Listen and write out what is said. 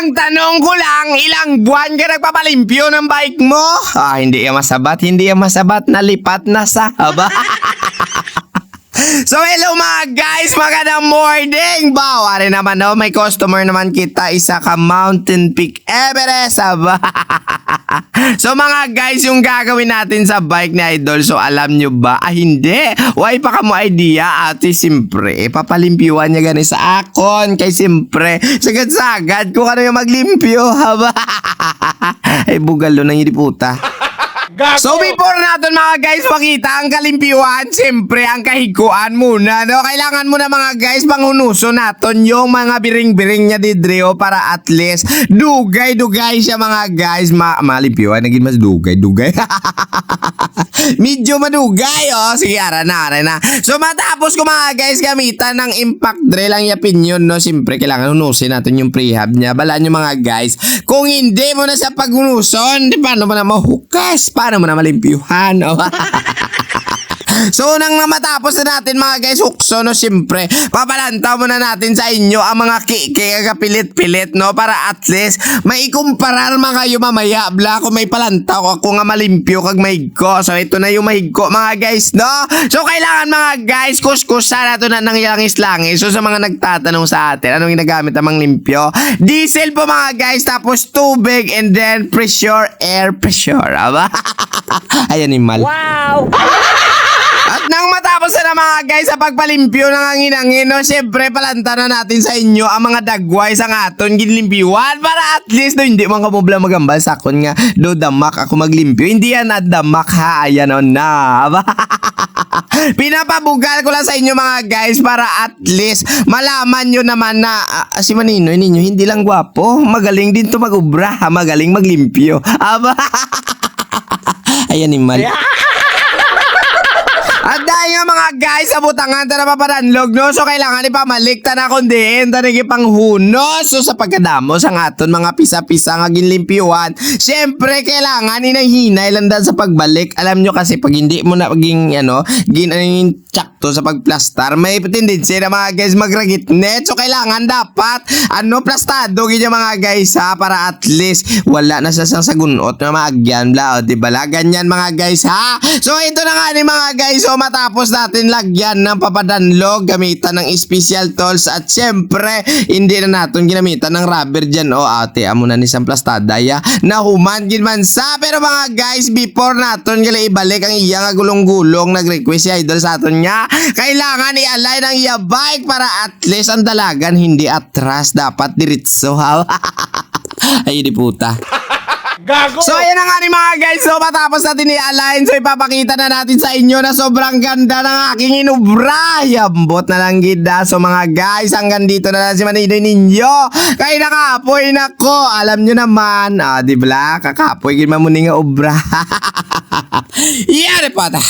Ang tanong ko lang, ilang buwan ka nagpapalimpyo ng bike mo? Hindi yan masabat, nalipat na sa haba. So hello mga guys, magandang morning. Bawa rin naman may customer naman kita, isa ka Mountain Peak Everest. So mga guys, yung gagawin natin sa bike ni Idol, so alam nyo ba? Hindi, why pa ka mo idea ate? Simpre, papalimpyuan niya gani sa akon. Kay simpre, sagad-sagad kung ano yung maglimpyo. Ay bugalo na yung puta. So before natin mga guys makita ang kalimpyuan, siyempre ang kahiguan muna, no? Kailangan mo na mga guys panghunuso natin yung mga biring-biring niya didreo para at least dugay-dugay siya mga guys. Malimpyuan, naging mas dugay-dugay. Medyo madugay, oh. Sige, ara na. So matapos ko mga guys gamitan ng impact drill ang yapin yun, no? Siyempre kailangan hunusin natin yung prehab niya. Balaan nyo mga guys, kung hindi mo na sa paghunuson, di paano mo na mahukas? Paano mo na malimpyuhan? So nang matapos na natin mga guys hukso, no, siyempre papalantaw muna natin sa inyo ang mga pilit-pilit, no, para at least maikumparar mga kayo mamaya bla kung may palantaw ako nga malimpyo kag mahigko. So ito na yung mahigko mga guys, no. So kailangan mga guys kuskusan nato na ng langis-langis. So sa mga nagtatanong sa atin anong ginagamit ang limpyo, diesel po mga guys, tapos tubig and then air pressure. Ayan yung mal. Wow. At nang matapos na mga guys sa pagpalimpyo ng hangin-hangin, no, syempre palanta na natin sa inyo ang mga dagway sa aton ginlimpyuan para at least no, hindi man kamubla magambal sa akon nga do damak ako maglimpyo. Hindi yan at damak ha, ayan o na. Pinapabugal ko lang sa inyo mga guys para at least malaman nyo naman na si Maninoy ninyo hindi lang gwapo, magaling din to magubra, magaling maglimpyo. Ayan imal. At dahil nga mga guys, sa butangan ta na papadanlog, no? So kailangan ipamalikta na kundiin, tanigi panghunos. So sa pagkadamo sa aton mga pisa-pisa nga ginlimpyuan, syempre kailangan inahinay lang sa pagbalik. Alam nyo kasi pag hindi mo na paging tsakto sa pagplastar, may tendency na mga guys magragitnet. So kailangan dapat plastado ganyan mga guys ha, para at least wala na sa sagunot na maagyan bla, o diba la? Ganyan mga guys ha. So ito na nga ni mga guys. So matapos natin lagyan ng papadanlog, gamitan ng special tools at syempre hindi na natin ginamitan ng rubber dyan. Ate, amo na nisang plastada ya na human ginmansa. Pero mga guys, before natin gali ibalik ang iya nga gulong-gulong, nag-request si Idol sa aton nga kailangan i-align ang iya bike para at least ang dalagan hindi atras, dapat diretso. Ay di puta. Gago. So ayan na nga ni mga guys. So matapos natin i-align, so ipapakita na natin sa inyo na sobrang ganda ng aking inubra. Yambot na lang gida. So mga guys, hanggang dito na lang si Maninoy ninyo. Kaya nakapoy na ko. Alam nyo naman, di ba? Kakapoy gin mamuning nga obra. Iyari pa ta.